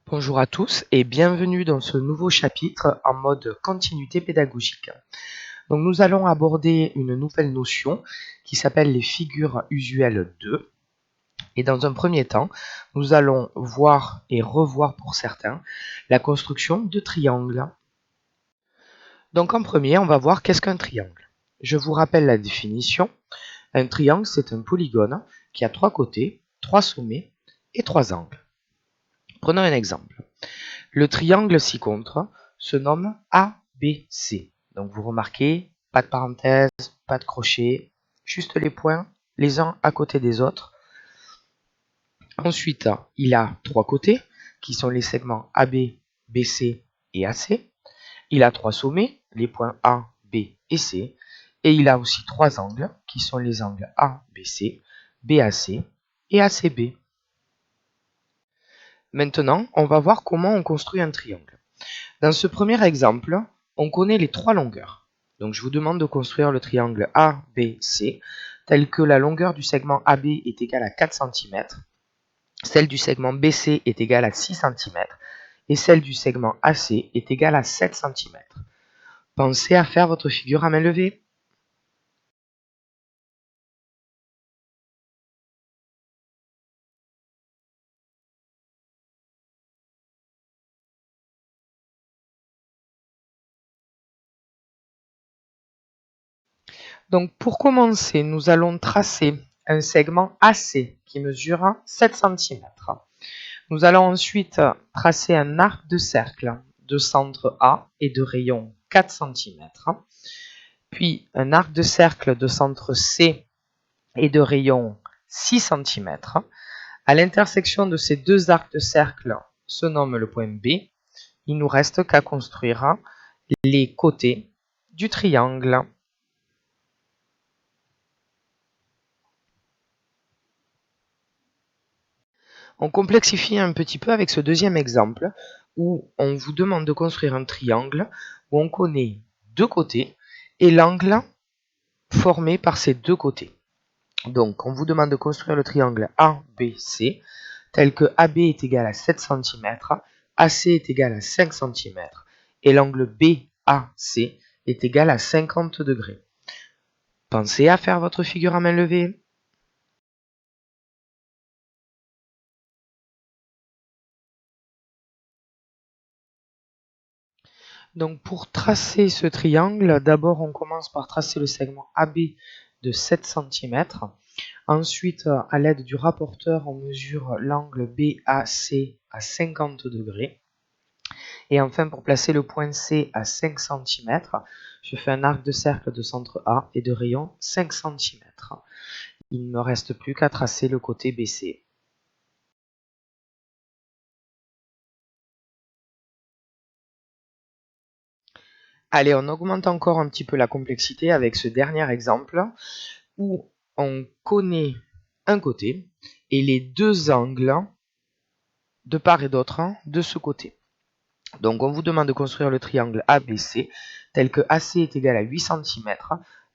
Bonjour à tous et bienvenue dans ce nouveau chapitre en mode continuité pédagogique. Donc nous allons aborder une nouvelle notion qui s'appelle les figures usuelles 2. Et dans un premier temps, nous allons voir et revoir pour certains la construction de triangles. Donc en premier, on va voir qu'est-ce qu'un triangle. Je vous rappelle la définition. Un triangle, c'est un polygone qui a 3 côtés, 3 sommets et 3 angles. Prenons un exemple. Le triangle ci-contre se nomme ABC. Donc vous remarquez, pas de parenthèse, pas de crochet, juste les points les uns à côté des autres. Ensuite, il a 3 côtés qui sont les segments AB, BC et AC. Il a 3 sommets, les points A, B et C. Et il a aussi 3 angles qui sont les angles ABC, BAC et ACB. Maintenant, on va voir comment on construit un triangle. Dans ce premier exemple, on connaît les 3 longueurs. Donc je vous demande de construire le triangle ABC, tel que la longueur du segment AB est égale à 4 cm, celle du segment BC est égale à 6 cm, et celle du segment AC est égale à 7 cm. Pensez à faire votre figure à main levée. Donc pour commencer, nous allons tracer un segment AC qui mesure 7 cm. Nous allons ensuite tracer un arc de cercle de centre A et de rayon 4 cm, puis un arc de cercle de centre C et de rayon 6 cm. À l'intersection de ces deux arcs de cercle se nomme le point B. Il nous reste qu'à construire les côtés du triangle. On complexifie un petit peu avec ce deuxième exemple où on vous demande de construire un triangle où on connaît deux côtés et l'angle formé par ces deux côtés. Donc on vous demande de construire le triangle ABC tel que AB est égal à 7 cm, AC est égal à 5 cm et l'angle BAC est égal à 50 degrés. Pensez à faire votre figure à main levée. Donc pour tracer ce triangle, d'abord on commence par tracer le segment AB de 7 cm. Ensuite, à l'aide du rapporteur, on mesure l'angle BAC à 50 degrés. Et enfin, pour placer le point C à 5 cm, je fais un arc de cercle de centre A et de rayon 5 cm. Il ne me reste plus qu'à tracer le côté BC. Allez, on augmente encore un petit peu la complexité avec ce dernier exemple où on connaît un côté et les deux angles de part et d'autre de ce côté. Donc on vous demande de construire le triangle ABC tel que AC est égal à 8 cm,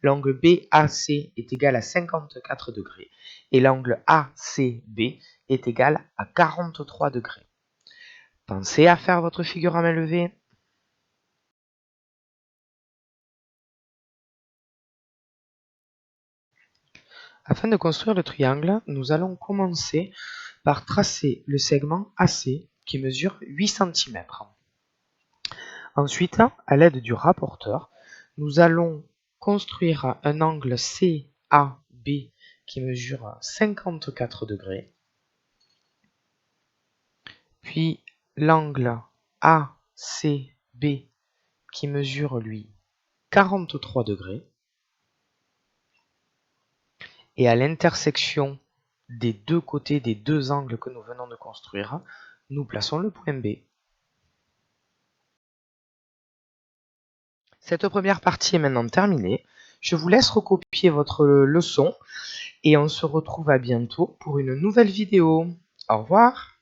l'angle BAC est égal à 54 degrés et l'angle ACB est égal à 43 degrés. Pensez à faire votre figure à main levée. Afin de construire le triangle, nous allons commencer par tracer le segment AC qui mesure 8 cm. Ensuite, à l'aide du rapporteur, nous allons construire un angle CAB qui mesure 54 degrés, puis l'angle ACB qui mesure lui 43 degrés, et à l'intersection des deux côtés des deux angles que nous venons de construire, nous plaçons le point B. Cette première partie est maintenant terminée. Je vous laisse recopier votre leçon et on se retrouve à bientôt pour une nouvelle vidéo. Au revoir.